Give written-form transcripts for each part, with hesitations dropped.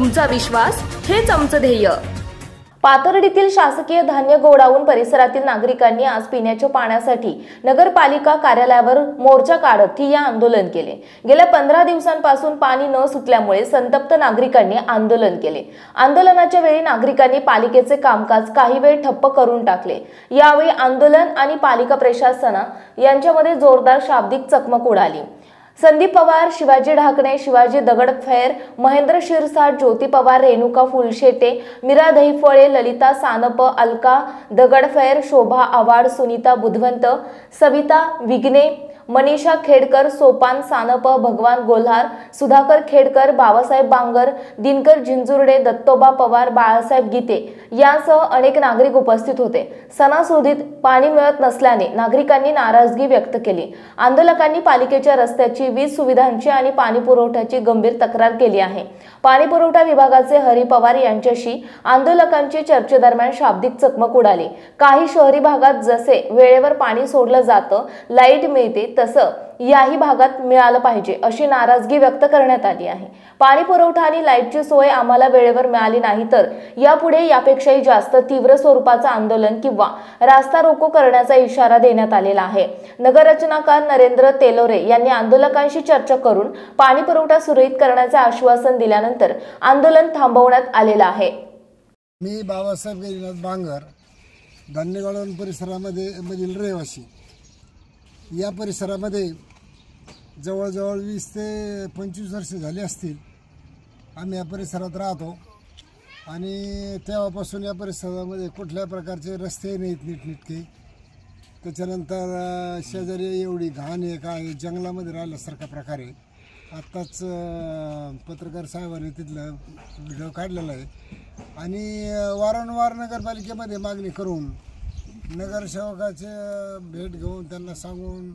तुमचा विश्वास हेच आमचं ध्येय। पाथर्डीतील शासकीय धान्य गोडाऊन परिसरातील नागरिकांनी आज पिण्याच्या पाण्यासाठी नगरपालिका कार्यालयावर मोर्चा काढत ठिय्या आंदोलन केले। गेल्या 15 दिवसांपासून पाणी न सुटल्यामुळे संतप्त नागरिकांनी आंदोलन केले। आंदोलनाच्या वेळी नागरिकांनी पालिकेचे कामकाज काही वेळ ठप्प करून टाकले। यावेळी आंदोलन आणि पालिका प्रशासन यांच्यामध्ये जोरदार शाब्दिक चकमक उडाली। संदीप पवार, शिवाजी ढाकणे, शिवाजी दगडफेर, महेंद्र शिरसाट, ज्योती पवार, रेणुका फुलशेटे, मीरा दहीफळे, ललिता सानप, अलका दगडफेर, शोभा आवाड, सुनीता बुधवंत, सविता विघ्ने, मनीषा खेडकर, सोपान सानप, भगवान गोल्हार, सुधाकर खेडकर, बाबासाहेब बांगर, दिनकर झिंजुर्डे, दत्तोबा पवार, बाळासाहेब गीते यांसह अनेक नागरिक उपस्थित होते। सणासुदीत पाणी मिळत नसल्याने नागरिकांनी नाराजगी व्यक्त केली। आंदोलकांनी पालिकेच्या रस्त्याची, वीज सुविधांची आणि पाणी पुरवठ्याची गंभीर तक्रार केली आहे। पाणी पुरवठा विभागाचे हरी पवार यांच्याशी आंदोलकांची चर्चेदरम्यान शाब्दिक चकमक उडाली। काही शहरी भागात जसे वेळेवर पाणी सोडलं जातं, लाईट मिळते, तसं याही भागात मिळालं पाहिजे अशी नाराजगी व्यक्त करण्यात आली आहे। पाणी पुरवठा आणि लाईटची सोय आम्हाला वेळेवर मिळाली नाही तर यापुढे यापेक्षाही जास्त तीव्र स्वरूपाचं आंदोलन किंवा रास्ता रोको करण्याचा इशारा देण्यात आलेला आहे। नगररचनाकार नरेंद्र तेलोरे यांनी आंदोलकांशी चर्चा करून पाणी पुरवठा सुरळीत करण्याचे आश्वासन दिल्यानंतर आंदोलन थांबवण्यात आलेलं आहे। मी बाबासाहेब गीतेनाथ बांगर, धान्य गोडाऊन परिसरामध्ये मधील रहिवासी। या परिसरामध्ये जवळजवळ 20 ते 25 वर्ष झाली असतील आम्ही या परिसरात राहतो आणि तेव्हापासून या परिसरामध्ये कुठल्या प्रकारचे रस्ते नाहीत नीटनेटके। त्याच्यानंतर शेजारी एवढी घाण आहे काय जंगलामध्ये राहिल्यासारखा प्रकार आहे। आत्ताच पत्रकार साहेबांनी तिथलं व्हिडिओ काढलेला आहे आणि वारंवार नगरपालिकेमध्ये मागणी करून नगरसेवकाचे भेट घेऊन त्यांना सांगून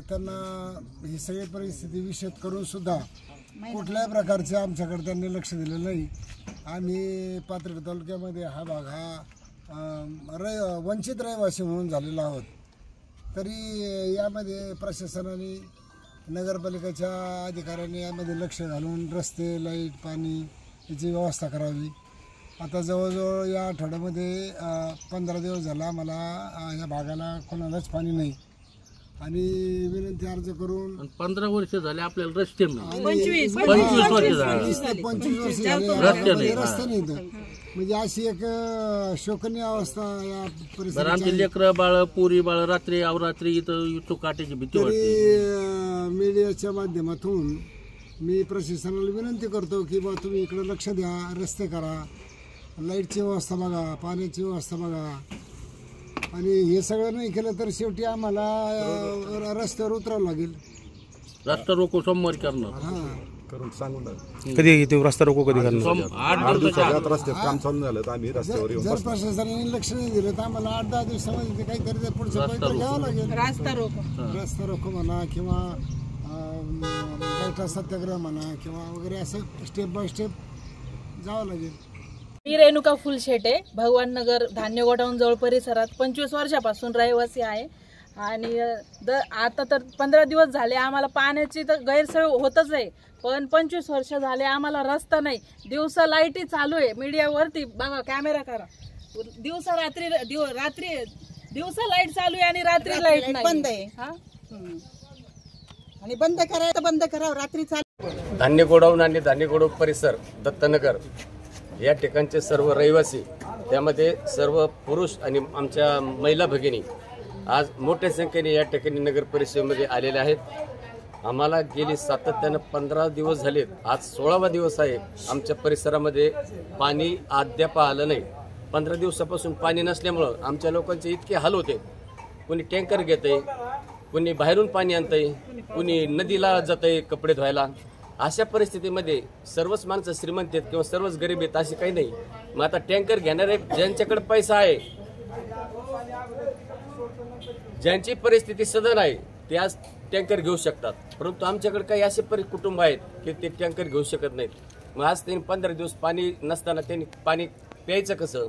त्यांना ही सगळी परिस्थिती विशद करून सुद्धा कुठल्याही प्रकारचे आमच्याकडे त्यांनी लक्ष दिलेलं नाही। आम्ही पाथर्डी तालुक्यामध्ये हा भाग हा वंचित रहिवासी म्हणून झालेला आहोत। तरी यामध्ये प्रशासनाने, नगरपालिकेच्या अधिकाऱ्यांनी यामध्ये लक्ष घालून रस्ते, लाईट, पाणी याची व्यवस्था करावी। आता जवळजवळ या आठवड्यामध्ये 15 दिवस झाला आम्हाला या भागाला कोणालाच पाणी नाही आणि विनंती अर्ज करून 15 वर्ष झाले आपल्याला रस्ते नाही। 25 वर्ष झाले रस्ते नाही। म्हणजे अशी एक शोकनीय अवस्था या परिसरात। आमचे लेकरं बाळ, पोरी बाळ रात्री अवरात्री इथं काट्याची भीती वाटते। मीडियाच्या माध्यमातून मी प्रशासनाला विनंती करतो की बा तुम्ही इकडे लक्ष द्या, रस्ते करा, लाईटची व्यवस्था बघा, पाण्याची व्यवस्था बघा आणि हे सगळं नाही केलं तर शेवटी आम्हाला रस्त्यावर उतरावं लागेल। रस्ता रोको सोमवारी करणार करून सांगून कधी रस्ता रोको कधी करणार? 8 दिवसात रस्त्यात काम चालू झालं तर आम्ही रस्त्यावर येऊन जर प्रशासनाने लक्ष नाही दिलं तर आम्हाला 8-10 दिवसामध्ये काहीतरी पुढचं पाऊल घ्यावं लागेल। रस्ता रोको म्हणा किंवा बैठा सत्याग्रह म्हणा किंवा वगैरे असं स्टेप बाय स्टेप जावं लागेल। मी रेणुका फुलशेटे, भगवान नगर धान्य गोडाऊन जवळ परिसरात 25 वर्षापासून रहिवासी आहे आणि आता तर 15 दिवस झाले आम्हाला पाण्याची तर गैरसोय होतच आहे, पण 25 वर्ष झाले आम्हाला रस्ता नाही। दिवसा लाईटी चालू आहे, मीडियावरती बघा, कॅमेरा करा, दिवसा रात्री दिवसा लाईट चालू आहे आणि रात्री लाईट नाही, बंद आहे आणि बंद करायचं बंद करावं, रात्री चालू। धान्य गोडाऊन आणि धान्य गोडाऊन परिसर दत्तनगर या ठिकाणचे सर्व रहिवासी, त्यामध्ये सर्व पुरुष आणि आमच्या महिला भगिनी आज मोठ्या संख्येने या ठिकाणी नगर परिषदेमध्ये आलेले आहेत। आम्हाला गेली सातत्यानं 15 दिवस झालेत, आज 16वा दिवस आहे। आमच्या परिसरामध्ये पाणी अद्याप आलं नाही। 15 दिवसापासून पाणी नसल्यामुळं आमच्या लोकांचे इतके हाल होते। कोणी टँकर घेतंय, कोणी बाहेरून पाणी आणतंय, कोणी नदीला जातंय कपडे धुवायला। अशा परिस्थितीमध्ये सर्वच माणसं श्रीमंत आहेत किंवा सर्वच गरीब आहेत असे काही नाही। मग आता टँकर घेणारे ज्यांच्याकडे पैसा आहे, ज्यांची परिस्थिती सदन आहे, ते आज टँकर घेऊ शकतात, परंतु आमच्याकडे काही असे कुटुंब आहेत की ते टँकर घेऊ शकत नाहीत। मग आज त्यांनी 15 दिवस पाणी नसताना त्यांनी पाणी प्यायचं कसं,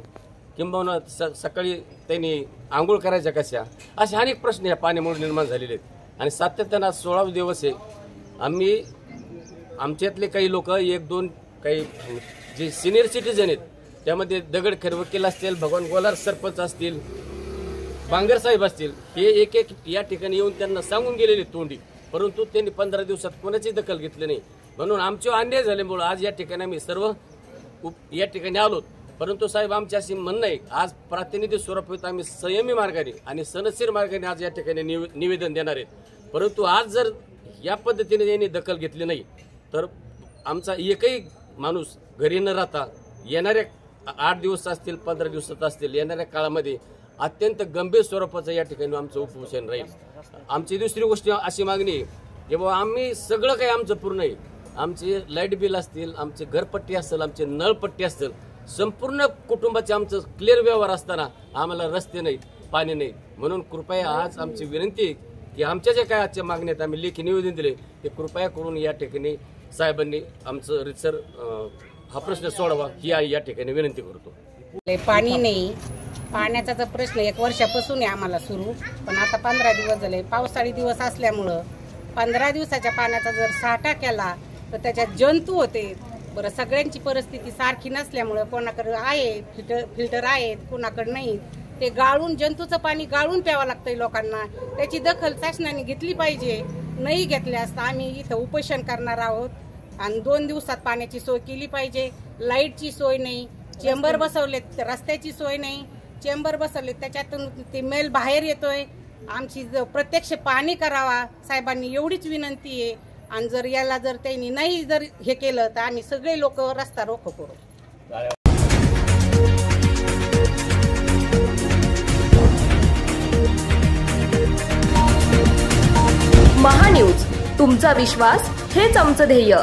किंबहुना सकाळी त्यांनी आंघोळ करायच्या कशा, असे अनेक प्रश्न या पाण्यामुळे निर्माण झालेले आहेत। आणि सातत्यानं 16वा दिवस आहे। आम्ही आमच्यातले काही लोक 1-2 काही जे सिनियर सिटीजन आहेत त्यामध्ये दगडखेड वकील असतील, भगवान गोलार सरपंच असतील, बांगर साहेब असतील, हे एक एक या ठिकाणी येऊन त्यांना सांगून गेलेले तोंडी, परंतु त्यांनी 15 दिवसात कोणाची दखल घेतली नाही. म्हणून आमच्यावर अन्याय झाल्यामुळे आज या ठिकाणी आम्ही सर्व या ठिकाणी आलो. परंतु साहेब आमची अशी म्हणणं आहे, आज प्रातिनिधिक स्वरूपात आम्ही संयमी मार्गाने आणि सनदशीर मार्गाने आज या ठिकाणी निवेदन देणार आहेत. परंतु आज जर या पद्धतीने यांनी दखल घेतली नाही तर आमचा एकही माणूस घरी न राहता येणाऱ्या 8 दिवस असतील, 15 दिवसात असतील, येणाऱ्या काळामध्ये अत्यंत गंभीर स्वरूपाचं या ठिकाणी आमचं उपोषण राहील. आमची दुसरी गोष्ट अशी मागणी आहे की बाबा आम्ही सगळं काही आमचं पूर्ण आहे, आमचे लाईट बिल असतील, आमचे घरपट्टी असेल, आमचे नळपट्टी असेल, संपूर्ण कुटुंबाचे आमचं क्लिअर व्यवहार असताना आम्हाला रस्ते नाहीत, पाणी नाही. म्हणून कृपया आज आमची विनंती आहे की आमच्या ज्या काय आजच्या मागण्यात आम्ही लेखी निवेदन दिले ते कृपया करून या ठिकाणी साहेबांनी आमचं रितसर हा प्रश्न सोडवा ही या ठिकाणी विनंती करतो. पाणी नाही, पाण्याचा तर प्रश्न 1 वर्षापासून आहे आम्हाला सुरू, पण आता 15 दिवस झाले. पावसाळी दिवस असल्यामुळं 15 दिवसाच्या पाण्याचा जर साठा केला तर त्याच्यात जंतू होते. बरं, सगळ्यांची परिस्थिती सारखी नसल्यामुळं कोणाकडे आहे फिल्टर आहेत, कोणाकडे नाही. ते गाळून जंतूचं पाणी गाळून प्यावं लागतंय लोकांना. त्याची दखल शासनाने घेतली पाहिजे. नाही घेतल्यास आम्ही इथं उपोषण करणार आहोत आणि 2 दिवसात पाण्याची सोय केली पाहिजे. लाईटची सोय नाही, चेंबर बसवलेत, रस्त्याची सोय नाही, चेंबर बसवलेत त्याच्यातून ते मेल बाहेर येतोय. आमची प्रत्यक्ष पाणी करावा साहेबांनी एवढीच विनंती आहे. आणि जर याला जर त्यांनी नाही जर हे केलं तर आम्ही सगळे लोक रस्ता रोको करू. महान्यूज, तुमचा विश्वास हेच आमचं ध्येय.